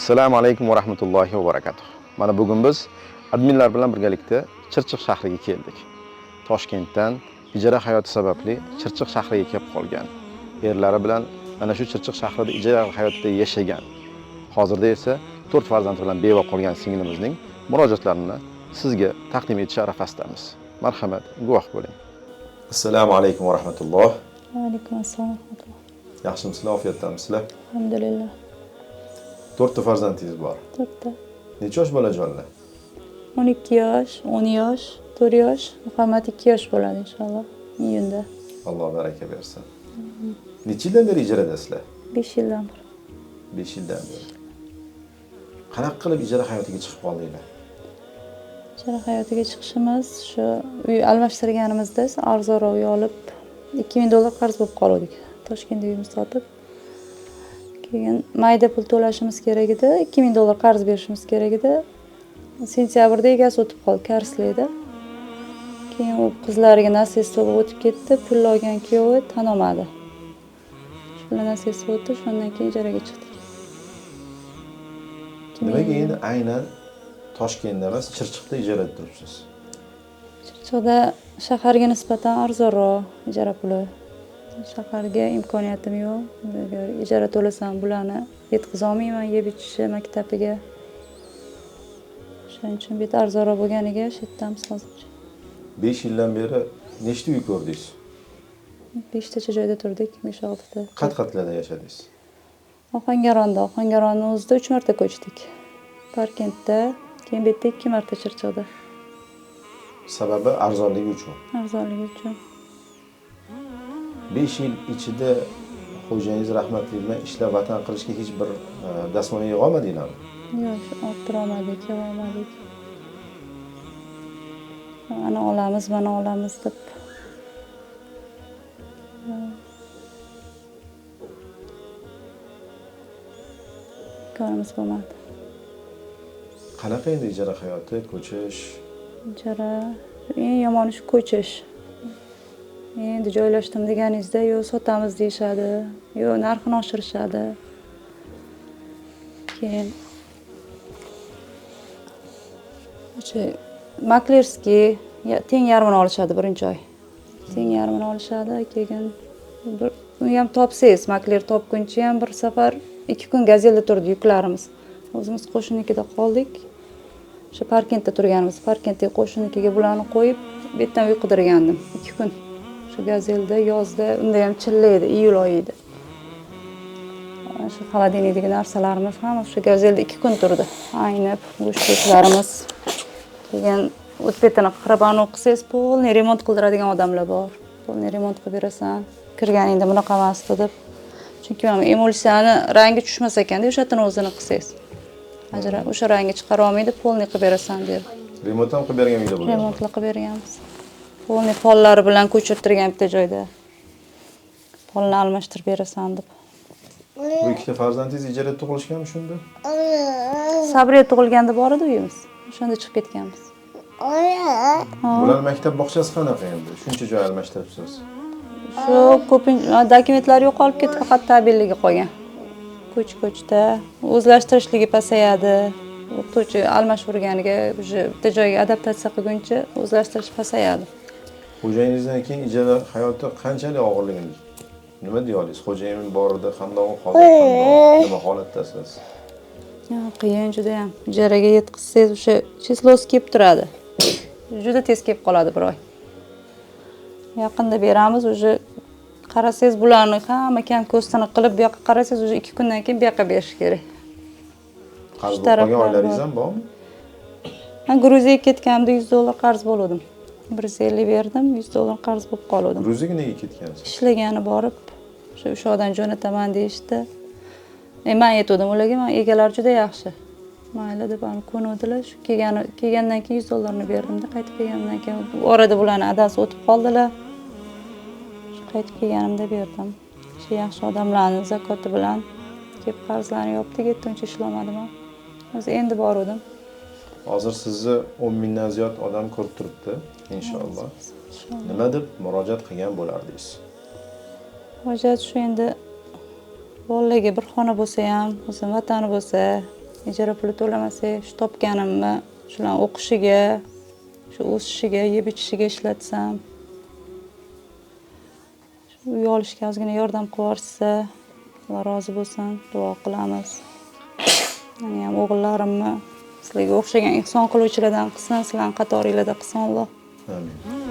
Assalomu alaykum va rahmatullohi va barakatuh. Mana bugun biz adminlar bilan birgalikda Chirchiq shahriga keldik. Toshkentdan ijara hayoti sababli Chirchiq shahriga kelib qolgan. Erlari bilan mana shu Chirchiq shahrida ijara hayotida yashagan. Hozirda esa 4 farzand bilan beva qolgan singlimizning murojaatlarini sizga taqdim etish arafasidamiz. Marhamat, guvoh bo'ling. Assalomu alaykum va rahmatulloh. Va alaykum assalom va rahmatulloh. Yaxshimisizlar, ofiyatdamisizlar? Alhamdulillah. 4 ta farzandingiz bor. 4 ta. Necha yosh bolajonlar? 12 yosh, 10 yosh, 4 yosh, Muhammad 2 yosh bo'ladi inshaalloh iyunda. Alloh baraka bersin. Necha yildan beri ijaradasizlar? 5 yildan beri. 5 yildan beri. Qanaqa qilib ijara hayotiga chiqib qoldinglar? Ijara hayotiga chiqishimiz shu uy almashtirganimizda arzonroq uy olib $2000 qarz bo'lib qoldik. Toshkentda uyimiz sotib keyin mayda pul to'lashimiz kerak edi, $2000 qarz berishimiz kerak edi. Sentyabrda egasi o'tib qoldi, karslikda. Keyin u qizlariga naslyetvga o'tib ketdi, pul olgan kuyovi tan olmadi. Shundan naslyetvo o'tdi, shundan keyin ijaraga chiqdik. Nimaga endi aynan Toshkentda emas, Chirchiqda ijarada turibsiz? Chirchiqda shaharga nisbatan arzonroq ijara puli. Shaharga imkoniyatim yo'q. Agar ijara to'lasam bularni yetkiza olmayman yeb ichishi maktabiga. Shuning uchun bu yerda arzonroq bo'lganiga shu yerdamiz hozircha. 5 yildan beri nechta uy ko'rdingiz? 5 tacha joyda turdik, 5-6 ta. Qat-qatlarda yashadingiz? Ohangaronni o'zida 3 marta ko'chdik. Parkentda, keyin bu yerda 2 marta Chirchiqda. Sababi arzonligi uchun. Arzonligi uchun. 5 yil ichida xo'jangiz rahmatli bilan ishlab vatan qilishga hech bir dastmoya yig'a olmadinglarmi? Yo'q, orttira olmadik, yig'a olmadik. Mana olamiz deb. Imkonimiz bo'lmadi. Qanaqa endi ijara hayoti, ko'chish? Ijara eng yomoni shu ko'chish. Endi joylashdim deganingizda yo sotamiz deyishadi, yo narxini oshirishadi. Keyin maklerskiy teng yarmini olishadi birinchi oy. Teng yarmini olishadi, keyin uni ham topsangiz, makler topguncha ham bir safar 2 kun gazelda turdi yuklarimiz. O'zimiz qo'shninikida qoldik. O'sha Parkentda turganimiz, Parkentdagi qo'shnikiga bularni qo'yib, bu yerdan uy qidirgandim 2 kun. Shu gazelda yozda, unda ham chillaydi, iyul oyi edi. Shu xolodilnikdagi narsalarimiz ham shu gazelda 2 kun turdi. Aynib, go'shtlarimiz. Keyin o'tbetini qirabani o'qisangiz, polniy remont qildiradigan odamlar bor. Polniy remont qilib berasan, kirganingda bunaqa emasdi deb. Chunki mana emulsiyani rangi tushmas ekanda, o'shatini o'zini qilsangiz. Ajrab o'sha rangi chiqara olmaydi, polniy qilib berasan deb. Remont ham qilib bergan uyda bo'lgan. Remont qilib berganmiz. Polniy pollari bilan ko'chirtirgan bitta joyda. Polni almashtirib berasan deb. Bu ikkita farzandingiz ijarada tug'ilishganmi shunda? Sabriya tug'ilganda bor edi uyimiz. O'shanda chiqib ketganmiz. Bular maktab bog'chasi qanaqa endi? Shuncha joy almashtiribsiz. Shu ko'pincha dokumentlari yo'qolib ketdi, faqat tabelligi qolgan. Ko'ch-ko'chda o'zlashtirishligi pasayadi. O'qituvchi almashtirganiga bitta joyga adaptatsiya qilguncha o'zlashtirish pasayadi. Xo'jayingizdan keyin ijara hayoti qanchalik og'irligini nima deya olasiz? Xo'jayin borida qandoq hozir nima holatdasiz? Qiyin juda ham. Ijaraga yetkazsangiz o'sha chislosi kelib turadi. Juda tez kelib qoladi bir oy. Yaqinda beramiz, o'sha qarasangiz bularni hamma kam ko'stini qilib bu yoqqa qarasangiz o'sha 2 kundan keyin bu yoqqa berish kerak. Qarz bo'lgan oylaringiz ham bormi? Men Gruziyaga ketganimda $100 qarz bo'ldim. 150 berdim, $100 qarz bo'lib qoldim. Gruziyaga nega ketgansiz? Ishlagani borib, o'sha odam jo'nataman deyishdi. Men aytdim ularga, men egalar juda yaxshi. Mayli deb ko'nuvdilar. Shu kelgandan keyin $100 ni berdim-da, qaytib kelgandan keyin orada bularning adasi o'tib qoldilar. Shu qaytib kelganimda berdim. Shu yaxshi odamlarning zakoti bilan kelib qarzlarni yopdik, uncha ishlamadim. O'zi endi bordim. Hozir sizni 10 mingdan ziyod odam ko'rib turibdi, inshaalloh. Nima deb murojaat qilgan bo'lardingiz? Murojaat shu endi bolalarga bir xona bo'lsa ham, o'zim vatani bo'lsa, ijara puli to'lamasak, shu topganimni shularni o'qishiga, shu o'sishiga, yeb ichishiga ishlatsam. Shu uy olishga ozgina yordam qilib yuborsa, Alloh rozi bo'lsin, duo qilamiz. Meni ham o'g'illarimni sizlarga o'xshagan ehson qiluvchilardan qilsin, sizlarning qatoringlarda qilsin Alloh. Amin.